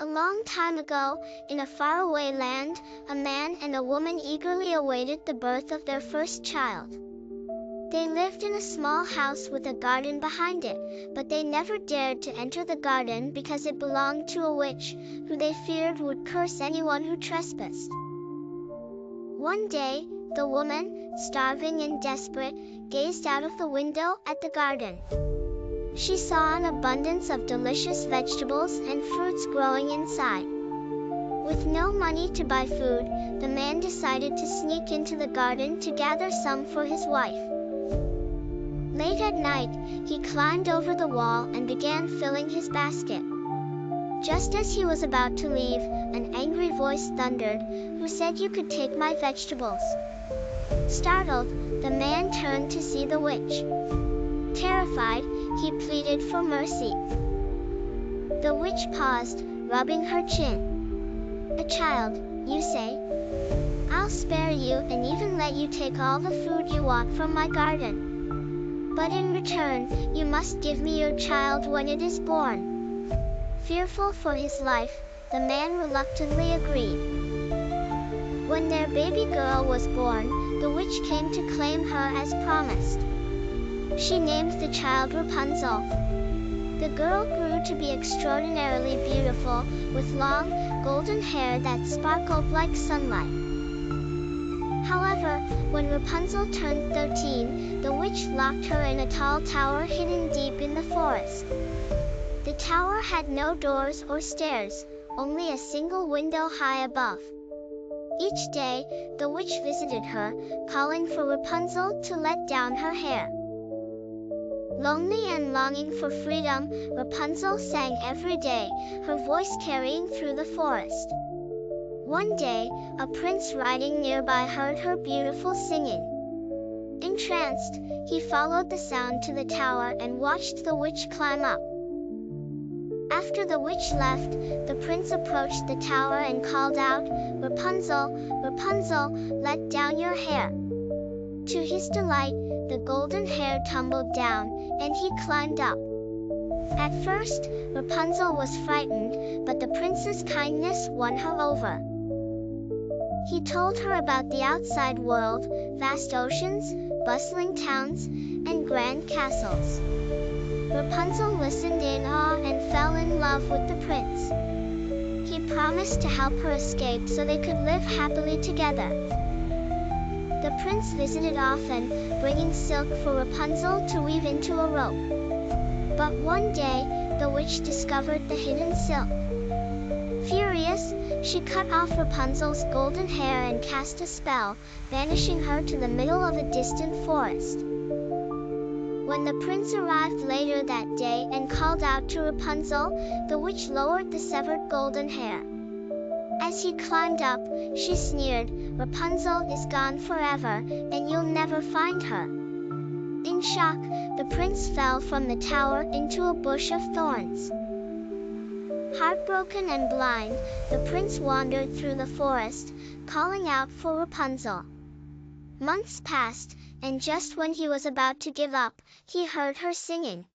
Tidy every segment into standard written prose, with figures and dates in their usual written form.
A long time ago, in a faraway land, a man and a woman eagerly awaited the birth of their first child. They lived in a small house with a garden behind it, but they never dared to enter the garden because it belonged to a witch, who they feared would curse anyone who trespassed. One day, the woman, starving and desperate, gazed out of the window at the garden. She saw an abundance of delicious vegetables and fruits growing inside. With no money to buy food, the man decided to sneak into the garden to gather some for his wife. Late at night, he climbed over the wall and began filling his basket. Just as he was about to leave, an angry voice thundered, "Who said you could take my vegetables?" Startled, the man turned to see the witch. Terrified, he pleaded for mercy. The witch paused, rubbing her chin. "A child, you say? I'll spare you and even let you take all the food you want from my garden. But in return, you must give me your child when it is born." Fearful for his life, the man reluctantly agreed. When their baby girl was born, the witch came to claim her as promised. She named the child Rapunzel. The girl grew to be extraordinarily beautiful, with long, golden hair that sparkled like sunlight. However, when Rapunzel turned 13, the witch locked her in a tall tower hidden deep in the forest. The tower had no doors or stairs, only a single window high above. Each day, the witch visited her, calling for Rapunzel to let down her hair. Lonely and longing for freedom, Rapunzel sang every day, her voice carrying through the forest. One day, a prince riding nearby heard her beautiful singing. Entranced, he followed the sound to the tower and watched the witch climb up. After the witch left, the prince approached the tower and called out, "Rapunzel, Rapunzel, let down your hair." To his delight, the golden hair tumbled down, and he climbed up. At first, Rapunzel was frightened, but the prince's kindness won her over. He told her about the outside world, vast oceans, bustling towns, and grand castles. Rapunzel listened in awe and fell in love with the prince. He promised to help her escape so they could live happily together. The prince visited often, bringing silk for Rapunzel to weave into a rope. But one day, the witch discovered the hidden silk. Furious, she cut off Rapunzel's golden hair and cast a spell, banishing her to the middle of a distant forest. When the prince arrived later that day and called out to Rapunzel, the witch lowered the severed golden hair. As he climbed up, she sneered, "Rapunzel is gone forever, and you'll never find her." In shock, the prince fell from the tower into a bush of thorns. Heartbroken and blind, the prince wandered through the forest, calling out for Rapunzel. Months passed, and just when he was about to give up, he heard her singing.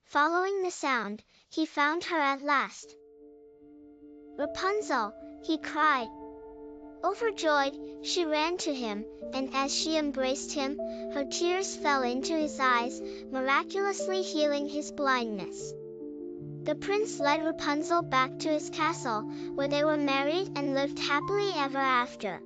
Following the sound, he found her at last. "Rapunzel!" he cried. Overjoyed, she ran to him, and as she embraced him, her tears fell into his eyes, miraculously healing his blindness. The prince led Rapunzel back to his castle, where they were married and lived happily ever after.